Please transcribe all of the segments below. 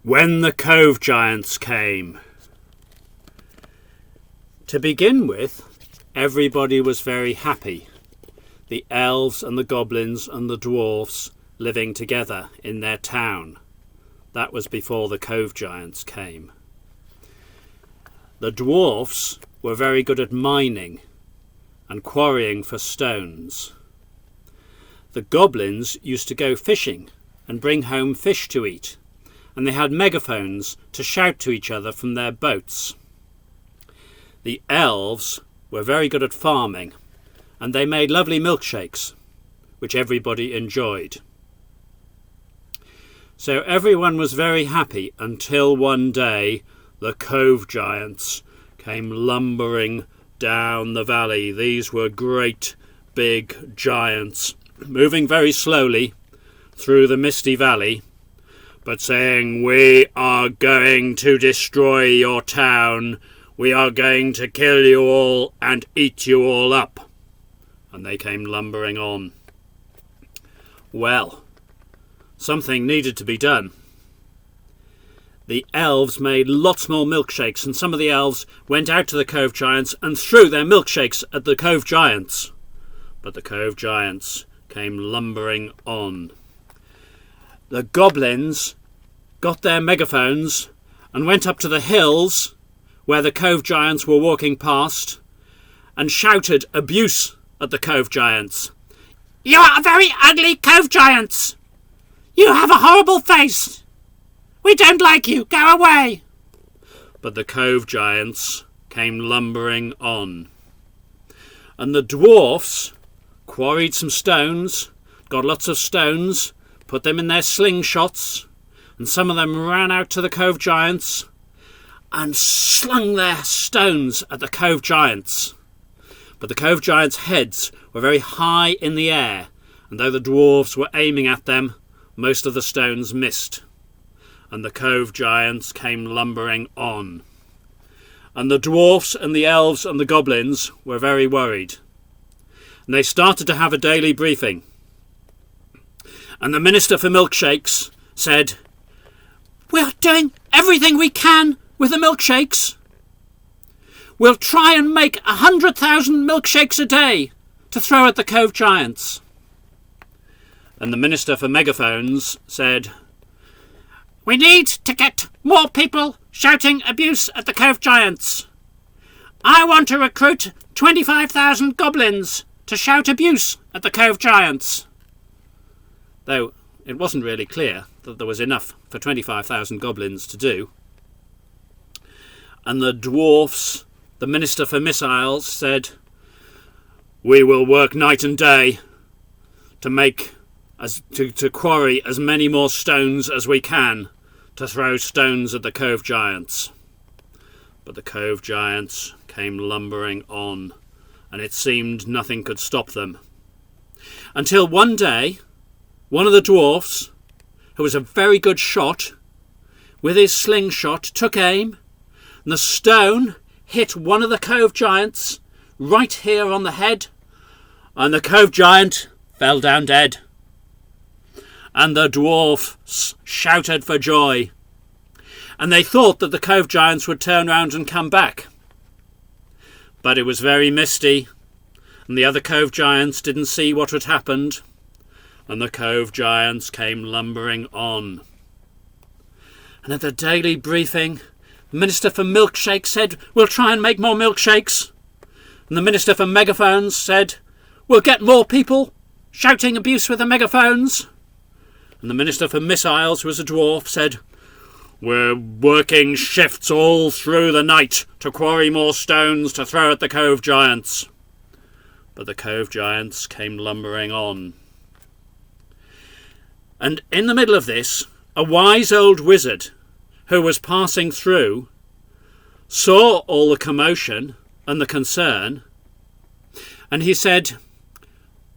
When the CovGiants came. To begin with, everybody was very happy. The elves and the goblins and the dwarves living together in their town. That was before the CovGiants came. The dwarves were very good at mining and quarrying for stones. The goblins used to go fishing and bring home fish to eat, and they had megaphones to shout to each other from their boats. The elves were very good at farming, and they made lovely milkshakes, which everybody enjoyed. So everyone was very happy until one day the CovGiants came lumbering down the valley. These were great big giants, moving very slowly through the misty valley, but saying, "We are going to destroy your town. We are going to kill you all and eat you all up." And they came lumbering on. Well, something needed to be done. The elves made lots more milkshakes, and some of the elves went out to the CovGiants and threw their milkshakes at the CovGiants. But the CovGiants came lumbering on. The goblins got their megaphones and went up to the hills where the CovGiants were walking past and shouted abuse at the CovGiants. "You are very ugly CovGiants! You have a horrible face! We don't like you! Go away!" But the CovGiants came lumbering on. And the dwarfs quarried some stones, got lots of stones, put them in their slingshots, and some of them ran out to the CovGiants and slung their stones at the CovGiants. But the CovGiants' heads were very high in the air, and though the dwarves were aiming at them, most of the stones missed. And the CovGiants came lumbering on. And the dwarfs and the elves and the goblins were very worried. And they started to have a daily briefing. And the Minister for Milkshakes said, "We're doing everything we can with the milkshakes. We'll try and make 100,000 milkshakes a day to throw at the CovGiants." And the Minister for Megaphones said, "We need to get more people shouting abuse at the CovGiants. I want to recruit 25,000 goblins to shout abuse at the CovGiants." Though it wasn't really clear that there was enough for 25,000 goblins to do. And the dwarfs, the Minister for Missiles, said, "We will work night and day to quarry as many more stones as we can to throw stones at the CovGiants." But the CovGiants came lumbering on, and it seemed nothing could stop them. Until one day, one of the dwarfs, who was a very good shot, with his slingshot took aim, and the stone hit one of the CovGiants right here on the head, and the CovGiant fell down dead. And the dwarfs shouted for joy, and they thought that the CovGiants would turn round and come back. But it was very misty, and the other CovGiants didn't see what had happened, and the CovGiants came lumbering on. And at the daily briefing, the Minister for Milkshakes said, "We'll try and make more milkshakes." And the Minister for Megaphones said, "We'll get more people shouting abuse with the megaphones." And the Minister for Missiles, who was a dwarf, said, "We're working shifts all through the night to quarry more stones to throw at the CovGiants." But the CovGiants came lumbering on. And in the middle of this, a wise old wizard, who was passing through, saw all the commotion and the concern, and he said,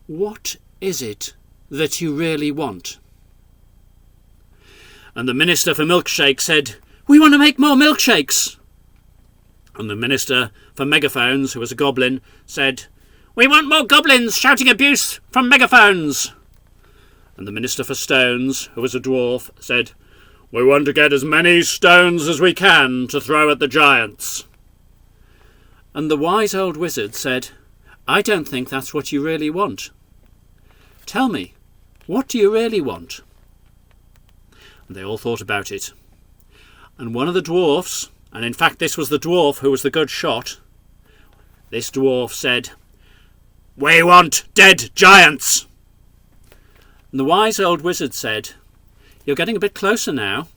"What is it that you really want?" And the Minister for Milkshakes said, "We want to make more milkshakes." And the Minister for Megaphones, who was a goblin, said, "We want more goblins shouting abuse from megaphones." And the Minister for Stones, who was a dwarf, said, We want to get as many stones as we can to throw at the giants. And the wise old wizard said, I don't think that's what you really want. Tell me, what do you really want? And they all thought about it. And one of the dwarfs, and in fact this was the dwarf who was the good shot, this dwarf said, We want dead giants. And the wise old wizard said, You're getting a bit closer now.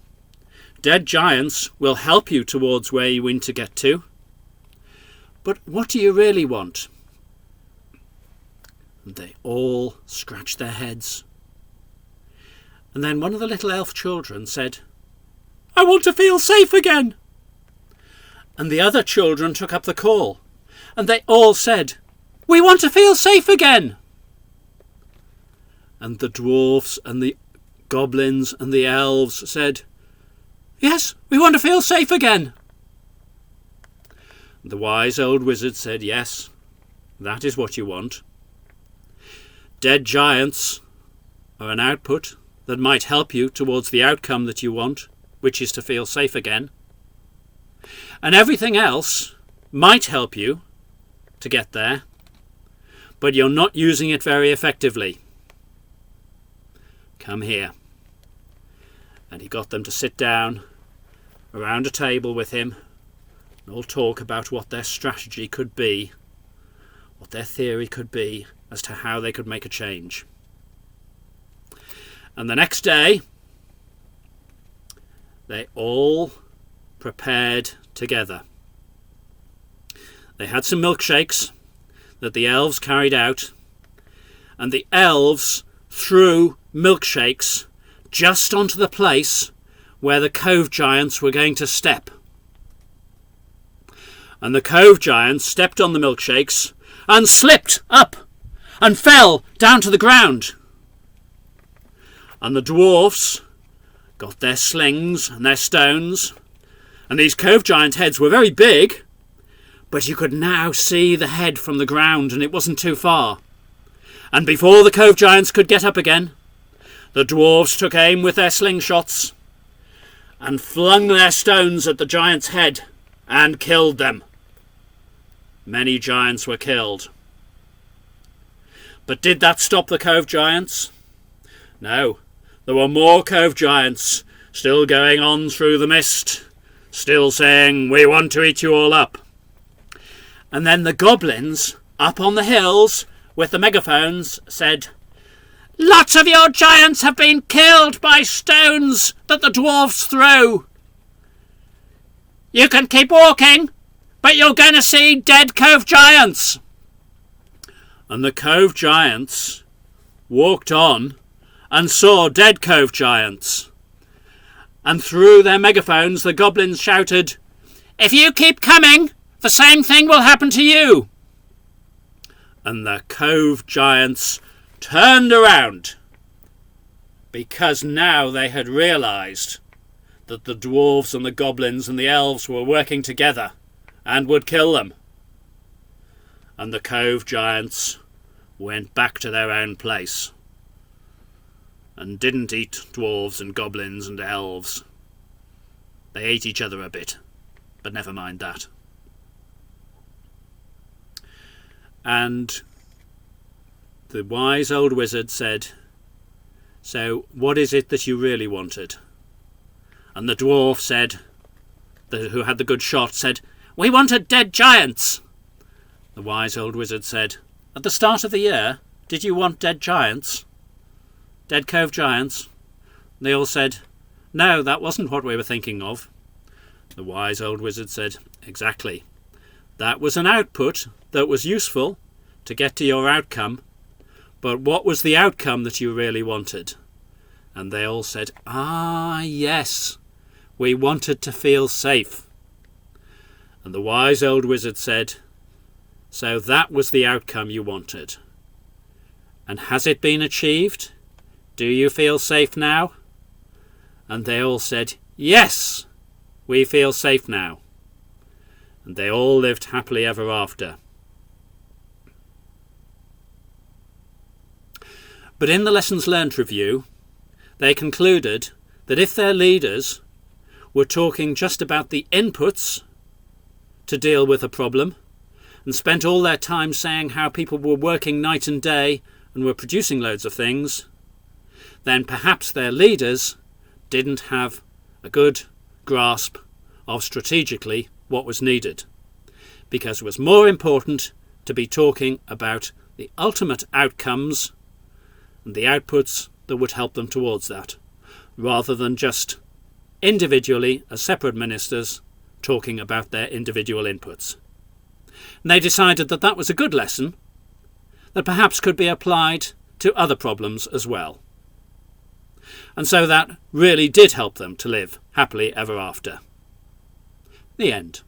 Dead giants will help you towards where you want to get to. But what do you really want? And they all scratched their heads. And then one of the little elf children said, I want to feel safe again. And the other children took up the call, and they all said, We want to feel safe again. And the dwarfs and the goblins and the elves said, Yes, we want to feel safe again. The wise old wizard said, Yes, that is what you want. Dead giants are an output that might help you towards the outcome that you want, which is to feel safe again. And everything else might help you to get there, but you're not using it very effectively. Come here. And he got them to sit down around a table with him and all talk about what their strategy could be, what their theory could be as to how they could make a change. And the next day, they all prepared together. They had some milkshakes that the elves carried out, and the elves threw milkshakes just onto the place where the cove giants were going to step. And the cove giants stepped on the milkshakes and slipped up and fell down to the ground. And the dwarfs got their slings and their stones, and these cove giant heads were very big, but you could now see the head from the ground, and it wasn't too far. And before the cove giants could get up again, the dwarves took aim with their slingshots and flung their stones at the giant's head and killed them. Many giants were killed. But did that stop the cove giants? No. There were more cove giants still going on through the mist, still saying, We want to eat you all up. And then the goblins, up on the hills with the megaphones, said, Lots of your giants have been killed by stones that the dwarfs threw. You can keep walking, but you're going to see dead cove giants. And the cove giants walked on and saw dead cove giants. And through their megaphones the goblins shouted, If you keep coming, the same thing will happen to you. And the cove giants turned around, because now they had realised that the dwarves and the goblins and the elves were working together and would kill them. And the cove giants went back to their own place and didn't eat dwarves and goblins and elves. They ate each other a bit, but never mind that. And the wise old wizard said, So what is it that you really wanted? And the dwarf said, who had the good shot, said, We wanted dead giants. The wise old wizard said, At the start of the year, did you want dead giants? Dead cove giants? They all said, No, that wasn't what we were thinking of. The wise old wizard said, Exactly. That was an output that was useful to get to your outcome, but what was the outcome that you really wanted? And they all said, Ah, yes, we wanted to feel safe. And the wise old wizard said, So that was the outcome you wanted. And has it been achieved? Do you feel safe now? And they all said, Yes, we feel safe now. And they all lived happily ever after. But in the Lessons Learnt review, they concluded that if their leaders were talking just about the inputs to deal with a problem and spent all their time saying how people were working night and day and were producing loads of things, then perhaps their leaders didn't have a good grasp of strategically what was needed, because it was more important to be talking about the ultimate outcomes and the outputs that would help them towards that, rather than just individually as separate ministers talking about their individual inputs. And they decided that that was a good lesson that perhaps could be applied to other problems as well. And so that really did help them to live happily ever after. The end.